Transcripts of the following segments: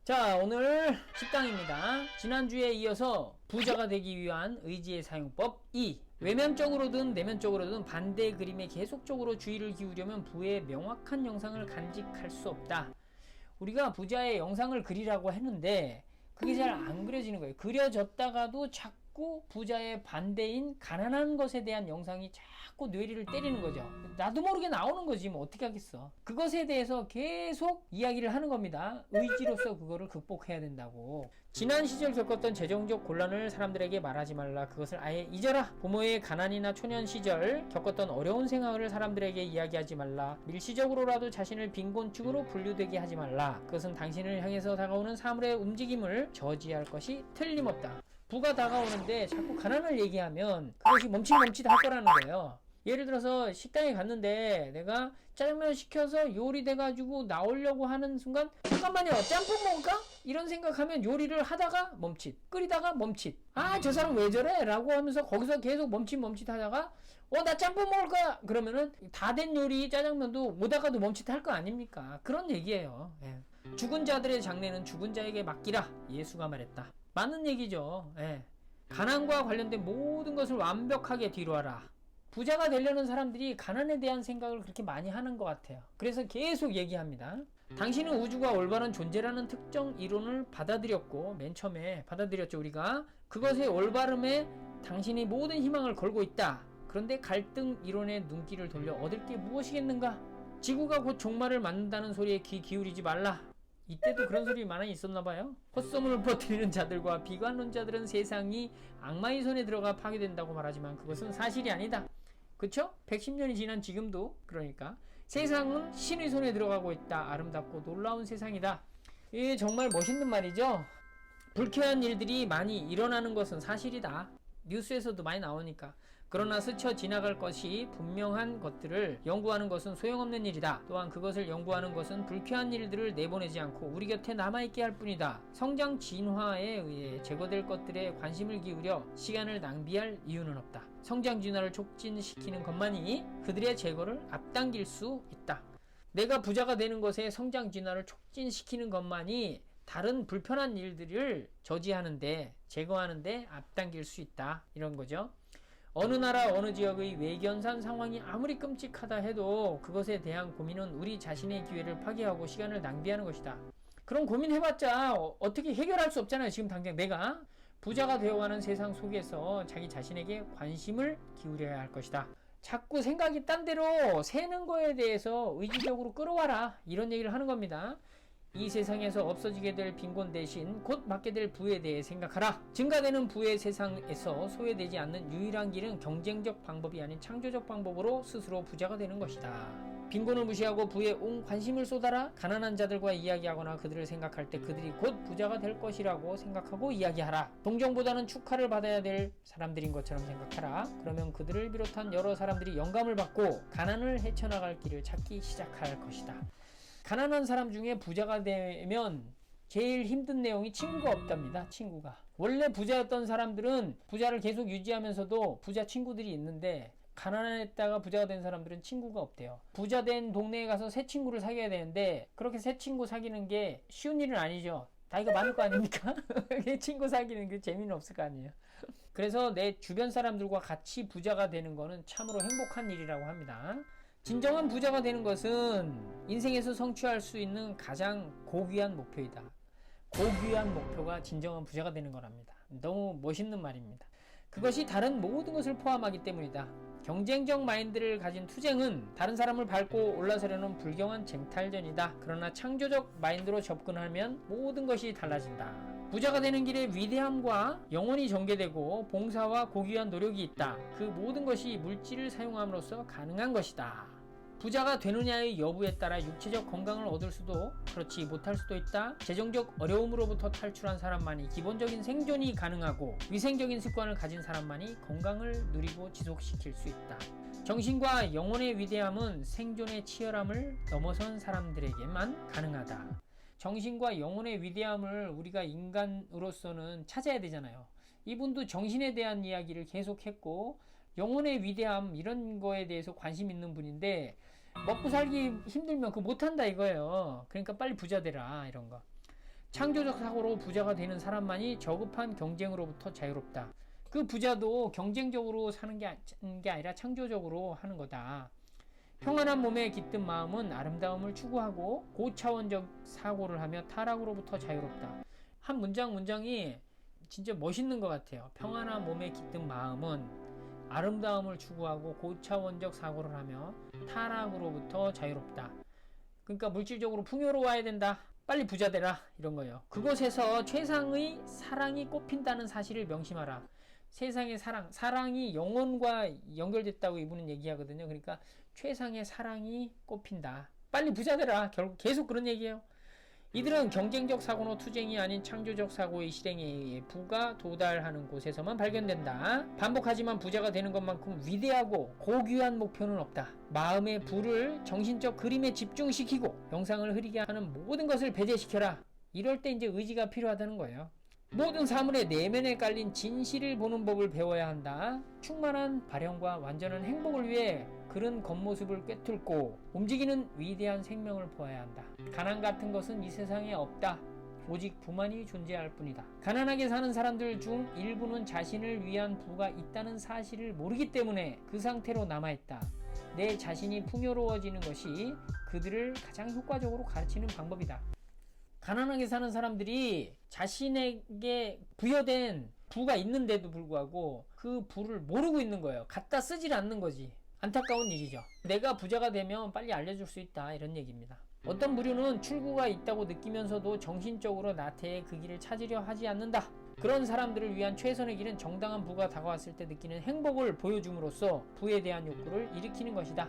자, 오늘 식당입니다. 지난주에 이어서 부자가 되기 위한 의지의 사용법 2. 외면적으로든 내면적으로든 반대의 그림에 계속적으로 주의를 기울이면 부의 명확한 영상을 간직할 수 없다. 우리가 부자의 영상을 그리라고 했는데 그게 잘 안 그려지는 거예요. 그려졌다가도 자꾸 부자의 반대인 가난한 것에 대한 영상이 자꾸 뇌리를 때리는 거죠. 나도 모르게 나오는 거지 뭐 어떻게 하겠어. 그것에 대해서 계속 이야기를 하는 겁니다. 의지로서 그거를 극복해야 된다고. 지난 시절 겪었던 재정적 곤란을 사람들에게 말하지 말라. 그것을 아예 잊어라. 부모의 가난이나 초년 시절 겪었던 어려운 생활을 사람들에게 이야기하지 말라. 일시적으로라도 자신을 빈곤층으로 분류되게 하지 말라. 그것은 당신을 향해서 다가오는 사물의 움직임을 저지할 것이 틀림없다. 부가 다가오는데 자꾸 가난을 얘기하면 그것이 멈칫멈칫 할 거라는 거예요. 예를 들어서 식당에 갔는데 내가 짜장면 시켜서 요리돼가지고 나오려고 하는 순간 잠깐만요, 짬뽕 먹을까? 이런 생각하면 요리를 하다가 멈칫, 끓이다가 멈칫. 아, 저 사람 왜 저래? 라고 하면서 거기서 계속 멈칫 하다가 나 짬뽕 먹을 거야! 그러면은 다 된 요리 짜장면도 오다가도 멈칫 할 거 아닙니까? 그런 얘기예요. 예. 죽은 자들의 장례는 죽은 자에게 맡기라. 예수가 말했다. 맞는 얘기죠. 예. 가난과 관련된 모든 것을 완벽하게 뒤로하라. 부자가 되려는 사람들이 가난에 대한 생각을 그렇게 많이 하는 것 같아요. 그래서 계속 얘기합니다. 당신은 우주가 올바른 존재라는 특정 이론을 받아들였고, 맨 처음에 받아들였죠, 우리가. 그것의 올바름에 당신이 모든 희망을 걸고 있다. 그런데 갈등 이론의 눈길을 돌려 얻을 게 무엇이겠는가? 지구가 곧 종말을 맞는다는 소리에 귀 기울이지 말라. 이때도 그런 소리 많이 있었나봐요. 헛소문을 퍼뜨리는 자들과 비관론자들은 세상이 악마의 손에 들어가 파괴된다고 말하지만 그것은 사실이 아니다. 그쵸? 110년이 지난 지금도 그러니까 세상은 신의 손에 들어가고 있다. 아름답고 놀라운 세상이다. 이게 정말 멋있는 말이죠. 불쾌한 일들이 많이 일어나는 것은 사실이다. 뉴스에서도 많이 나오니까. 그러나 스쳐 지나갈 것이 분명한 것들을 연구하는 것은 소용없는 일이다. 또한 그것을 연구하는 것은 불쾌한 일들을 내보내지 않고 우리 곁에 남아있게 할 뿐이다. 성장 진화에 의해 제거될 것들에 관심을 기울여 시간을 낭비할 이유는 없다. 성장 진화를 촉진시키는 것만이 그들의 제거를 앞당길 수 있다. 내가 부자가 되는 것에 성장 진화를 촉진시키는 것만이 다른 불편한 일들을 저지하는데, 제거하는데 앞당길 수 있다. 이런 거죠. 어느 나라 어느 지역의 외견산 상황이 아무리 끔찍하다 해도 그것에 대한 고민은 우리 자신의 기회를 파괴하고 시간을 낭비하는 것이다. 그런 고민해봤자 어떻게 해결할 수 없잖아요. 지금 당장 내가 부자가 되어가는 세상 속에서 자기 자신에게 관심을 기울여야 할 것이다. 자꾸 생각이 딴 데로 새는 거에 대해서 의지적으로 끌어와라. 이런 얘기를 하는 겁니다. 이 세상에서 없어지게 될 빈곤 대신 곧 받게 될 부에 대해 생각하라. 증가되는 부의 세상에서 소외되지 않는 유일한 길은 경쟁적 방법이 아닌 창조적 방법으로 스스로 부자가 되는 것이다. 빈곤을 무시하고 부에 온 관심을 쏟아라. 가난한 자들과 이야기하거나 그들을 생각할 때 그들이 곧 부자가 될 것이라고 생각하고 이야기하라. 동정보다는 축하를 받아야 될 사람들인 것처럼 생각하라. 그러면 그들을 비롯한 여러 사람들이 영감을 받고 가난을 헤쳐나갈 길을 찾기 시작할 것이다. 가난한 사람 중에 부자가 되면 제일 힘든 내용이 친구가 없답니다. 친구가. 원래 부자였던 사람들은 부자를 계속 유지하면서도 부자 친구들이 있는데 가난했다가 부자가 된 사람들은 친구가 없대요. 부자 된 동네에 가서 새 친구를 사귀어야 되는데 그렇게 새 친구 사귀는 게 쉬운 일은 아니죠. 나이가 많을 거 아닙니까? 친구 사귀는 게 재미는 없을 거 아니에요. 그래서 내 주변 사람들과 같이 부자가 되는 거는 참으로 행복한 일이라고 합니다. 진정한 부자가 되는 것은 인생에서 성취할 수 있는 가장 고귀한 목표이다. 고귀한 목표가 진정한 부자가 되는 거랍니다. 너무 멋있는 말입니다. 그것이 다른 모든 것을 포함하기 때문이다. 경쟁적 마인드를 가진 투쟁은 다른 사람을 밟고 올라서려는 불경한 쟁탈전이다. 그러나 창조적 마인드로 접근하면 모든 것이 달라진다. 부자가 되는 길에 위대함과 영혼이 전개되고 봉사와 고귀한 노력이 있다. 그 모든 것이 물질을 사용함으로써 가능한 것이다. 부자가 되느냐의 여부에 따라 육체적 건강을 얻을 수도 그렇지 못할 수도 있다. 재정적 어려움으로부터 탈출한 사람만이 기본적인 생존이 가능하고 위생적인 습관을 가진 사람만이 건강을 누리고 지속시킬 수 있다. 정신과 영혼의 위대함은 생존의 치열함을 넘어선 사람들에게만 가능하다. 정신과 영혼의 위대함을 우리가 인간으로서는 찾아야 되잖아요. 이분도 정신에 대한 이야기를 계속했고 영혼의 위대함 이런 거에 대해서 관심 있는 분인데 먹고 살기 힘들면 그거 못한다 이거예요. 그러니까 빨리 부자 되라 이런 거. 창조적 사고로 부자가 되는 사람만이 저급한 경쟁으로부터 자유롭다. 그 부자도 경쟁적으로 사는 게 아니라 창조적으로 하는 거다. 평안한 몸에 깃든 마음은 아름다움을 추구하고 고차원적 사고를 하며 타락으로부터 자유롭다. 한 문장이 진짜 멋있는 것 같아요. 평안한 몸에 깃든 마음은 아름다움을 추구하고 고차원적 사고를 하며 타락으로부터 자유롭다. 그러니까 물질적으로 풍요로워야 된다. 빨리 부자 되라. 이런 거예요. 그곳에서 최상의 사랑이 꼽힌다는 사실을 명심하라. 세상의 사랑이 영혼과 연결됐다고 이분은 얘기하거든요. 그러니까 최상의 사랑이 꼽힌다. 빨리 부자 되라. 결국 계속 그런 얘기예요. 이들은 경쟁적 사고나 투쟁이 아닌 창조적 사고의 실행에 의해 부가 도달하는 곳에서만 발견된다. 반복하지만 부자가 되는 것만큼 위대하고 고귀한 목표는 없다. 마음의 부를 정신적 그림에 집중시키고 영상을 흐리게 하는 모든 것을 배제시켜라. 이럴 때 이제 의지가 필요하다는 거예요. 모든 사물의 내면에 깔린 진실을 보는 법을 배워야 한다. 충만한 발현과 완전한 행복을 위해 그런 겉모습을 꿰뚫고 움직이는 위대한 생명을 보아야 한다. 가난 같은 것은 이 세상에 없다. 오직 부만이 존재할 뿐이다. 가난하게 사는 사람들 중 일부는 자신을 위한 부가 있다는 사실을 모르기 때문에 그 상태로 남아있다. 내 자신이 풍요로워지는 것이 그들을 가장 효과적으로 가르치는 방법이다. 가난하게 사는 사람들이 자신에게 부여된 부가 있는데도 불구하고 그 부를 모르고 있는 거예요. 갖다 쓰질 않는 거지. 안타까운 일이죠. 내가 부자가 되면 빨리 알려줄 수 있다. 이런 얘기입니다. 어떤 부류는 출구가 있다고 느끼면서도 정신적으로 나태해 그 길을 찾으려 하지 않는다. 그런 사람들을 위한 최선의 길은 정당한 부가 다가왔을 때 느끼는 행복을 보여줌으로써 부에 대한 욕구를 일으키는 것이다.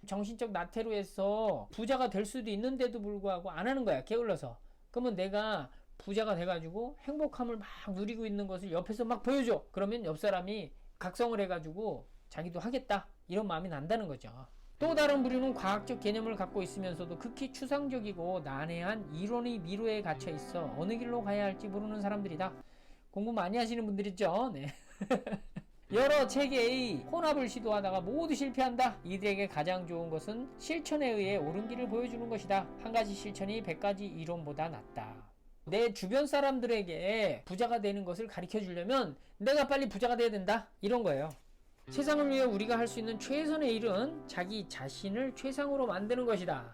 정신적 나태로 해서 부자가 될 수도 있는데도 불구하고 안 하는 거야. 게을러서. 그러면 내가 부자가 돼가지고 행복함을 막 누리고 있는 것을 옆에서 막 보여줘. 그러면 옆 사람이 각성을 해가지고 자기도 하겠다. 이런 마음이 난다는 거죠. 또 다른 부류는 과학적 개념을 갖고 있으면서도 극히 추상적이고 난해한 이론의 미로에 갇혀 있어 어느 길로 가야 할지 모르는 사람들이다. 공부 많이 하시는 분들이죠. 네. 여러 체계의 혼합을 시도하다가 모두 실패한다. 이들에게 가장 좋은 것은 실천에 의해 옳은 길을 보여주는 것이다. 한 가지 실천이 100가지 이론보다 낫다. 내 주변 사람들에게 부자가 되는 것을 가르쳐 주려면 내가 빨리 부자가 돼야 된다. 이런 거예요. 세상을 위해 우리가 할 수 있는 최선의 일은 자기 자신을 최상으로 만드는 것이다.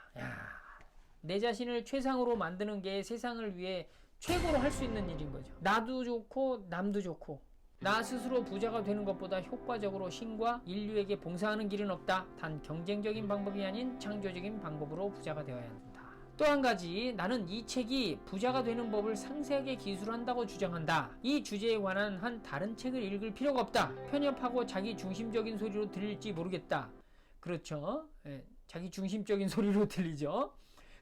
내 자신을 최상으로 만드는 게 세상을 위해 최고로 할 수 있는 일인 거죠. 나도 좋고 남도 좋고 나 스스로 부자가 되는 것보다 효과적으로 신과 인류에게 봉사하는 길은 없다. 단 경쟁적인 방법이 아닌 창조적인 방법으로 부자가 되어야 한다. 또 한 가지, 나는 이 책이 부자가 되는 법을 상세하게 기술한다고 주장한다. 이 주제에 관한 한 다른 책을 읽을 필요가 없다. 편협하고 자기 중심적인 소리로 들릴지 모르겠다. 그렇죠? 자기 중심적인 소리로 들리죠.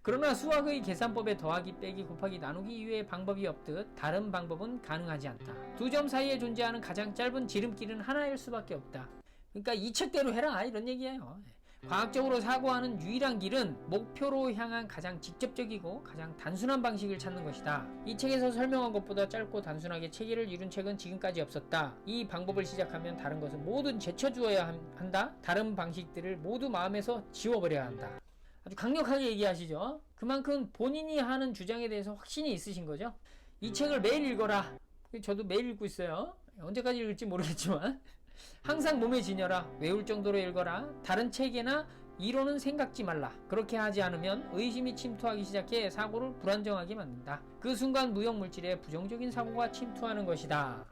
그러나 수학의 계산법에 더하기 빼기 곱하기 나누기 이외의 방법이 없듯 다른 방법은 가능하지 않다. 두 점 사이에 존재하는 가장 짧은 지름길은 하나일 수밖에 없다. 그러니까 이 책대로 해라 이런 얘기예요. 과학적으로 사고하는 유일한 길은 목표로 향한 가장 직접적이고 가장 단순한 방식을 찾는 것이다. 이 책에서 설명한 것보다 짧고 단순하게 체계를 이룬 책은 지금까지 없었다. 이 방법을 시작하면 다른 것은 모두 제쳐주어야 한다. 다른 방식들을 모두 마음에서 지워버려야 한다. 아주 강력하게 얘기하시죠. 그만큼 본인이 하는 주장에 대해서 확신이 있으신 거죠. 이 책을 매일 읽어라. 저도 매일 읽고 있어요. 언제까지 읽을지 모르겠지만 항상 몸에 지녀라. 외울 정도로 읽어라. 다른 책이나 이론은 생각지 말라. 그렇게 하지 않으면 의심이 침투하기 시작해 사고를 불안정하게 만든다. 그 순간 무형물질에 부정적인 사고가 침투하는 것이다.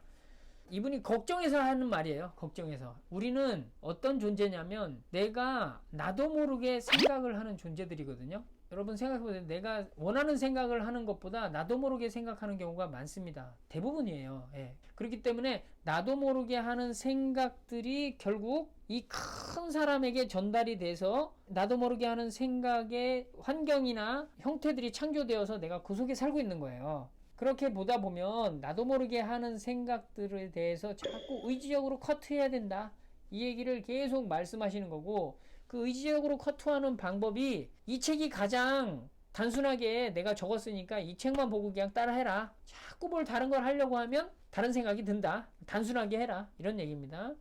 이분이 걱정해서 하는 말이에요. 걱정해서. 우리는 어떤 존재냐면 내가 나도 모르게 생각을 하는 존재들이거든요. 여러분 생각해보세요. 내가 원하는 생각을 하는 것보다 나도 모르게 생각하는 경우가 많습니다. 대부분이에요. 그렇기 때문에 나도 모르게 하는 생각들이 결국 이 큰 사람에게 전달이 돼서 나도 모르게 하는 생각의 환경이나 형태들이 창조되어서 내가 그 속에 살고 있는 거예요. 그렇게 보다 보면 나도 모르게 하는 생각들에 대해서 자꾸 의지적으로 커트해야 된다. 이 얘기를 계속 말씀하시는 거고, 그 의지적으로 커트하는 방법이 이 책이 가장 단순하게 내가 적었으니까 이 책만 보고 그냥 따라해라. 자꾸 뭘 다른 걸 하려고 하면 다른 생각이 든다. 단순하게 해라. 이런 얘기입니다.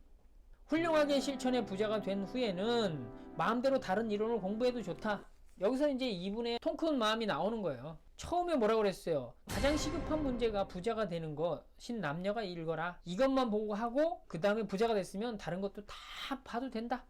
훌륭하게 실천해 부자가 된 후에는 마음대로 다른 이론을 공부해도 좋다. 여기서 이제 이분의 통 큰 마음이 나오는 거예요. 처음에 뭐라고 그랬어요? 가장 시급한 문제가 부자가 되는 것, 신남녀가 일거라. 이것만 보고 하고 그 다음에 부자가 됐으면 다른 것도 다 봐도 된다.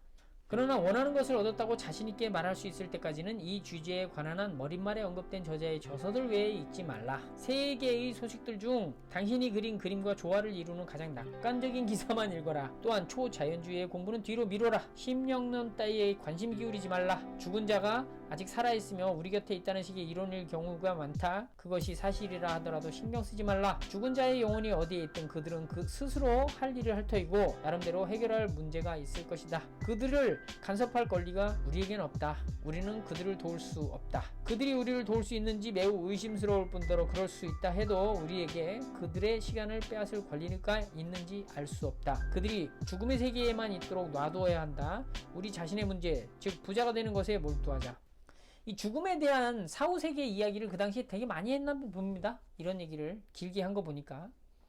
그러나 원하는 것을 얻었다고 자신있게 말할 수 있을 때까지는 이 주제에 관한 한 머릿말에 언급된 저자의 저서들 외에 읽지 말라. 세 개의 소식들 중 당신이 그린 그림과 조화를 이루는 가장 낙관적인 기사만 읽어라. 또한 초자연주의의 공부는 뒤로 미뤄라. 심령론 따위에 관심 기울이지 말라. 죽은 자가 아직 살아있으며 우리 곁에 있다는 식의 이론일 경우가 많다. 그것이 사실이라 하더라도 신경 쓰지 말라. 죽은 자의 영혼이 어디에 있든 그들은 그 스스로 할 일을 할 터이고 나름대로 해결할 문제가 있을 것이다. 그들을 간섭할 권리가 우리에겐 없다. 우리는 그들을 도울 수 없다. 그들이 우리를 도울 수 있는지 매우 의심스러울 뿐더러 그럴 수 있다 해도 우리에게 그들의 시간을 빼앗을 권리가 있는지 알 수 없다. 그들이 죽음의 세계에만 있도록 놔두어야 한다. 우리 자신의 문제, 즉 부자가 되는 것에 몰두하자. 이 죽음에 대한 사후세계 이야기를 그 당시에 되게 많이 했나 봅니다. 이런 얘기를 길게 한 거 보니까.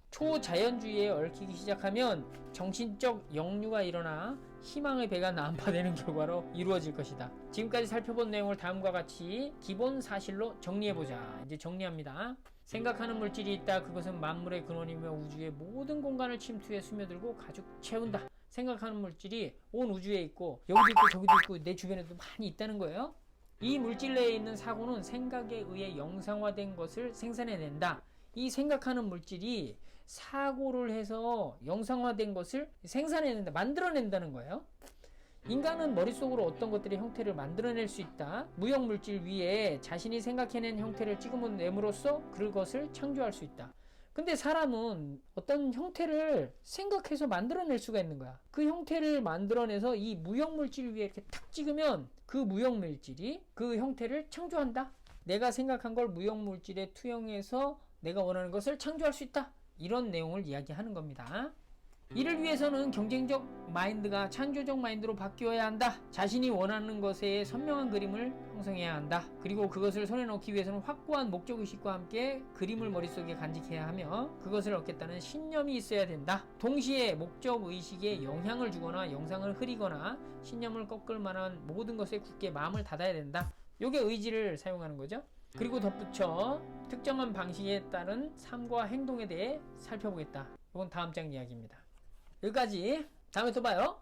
초자연주의에 얽히기 시작하면 정신적 역류가 일어나 희망의 배가 난파되는 결과로 이루어질 것이다. 지금까지 살펴본 내용을 다음과 같이 기본 사실로 정리해보자. 이제 정리합니다. 생각하는 물질이 있다. 그것은 만물의 근원이며 우주의 모든 공간을 침투해 스며들고 가득 채운다. 생각하는 물질이 온 우주에 있고 여기도 있고 저기도 있고 내 주변에도 많이 있다는 거예요. 이 물질 내에 있는 사고는 생각에 의해 영상화된 것을 생산해낸다. 이 생각하는 물질이 사고를 해서 영상화된 것을 생산해낸다, 만들어낸다는 거예요. 인간은 머릿속으로 어떤 것들의 형태를 만들어낼 수 있다. 무형물질 위에 자신이 생각해낸 형태를 찍어냄으로써 그것을 창조할 수 있다. 근데 사람은 어떤 형태를 생각해서 만들어낼 수가 있는 거야. 그 형태를 만들어내서 이 무형물질 위에 이렇게 탁 찍으면 그 무형물질이 그 형태를 창조한다. 내가 생각한 걸 무형물질에 투영해서 내가 원하는 것을 창조할 수 있다. 이런 내용을 이야기하는 겁니다. 이를 위해서는 경쟁적 마인드가 창조적 마인드로 바뀌어야 한다. 자신이 원하는 것에 선명한 그림을 형성해야 한다. 그리고 그것을 손에 넣기 위해서는 확고한 목적의식과 함께 그림을 머릿속에 간직해야 하며 그것을 얻겠다는 신념이 있어야 된다. 동시에 목적의식에 영향을 주거나 영상을 흐리거나 신념을 꺾을 만한 모든 것에 굳게 마음을 닫아야 된다. 이게 의지를 사용하는 거죠. 그리고 덧붙여 특정한 방식에 따른 삶과 행동에 대해 살펴보겠다. 이건 다음 장 이야기입니다. 여기까지. 다음에 또 봐요.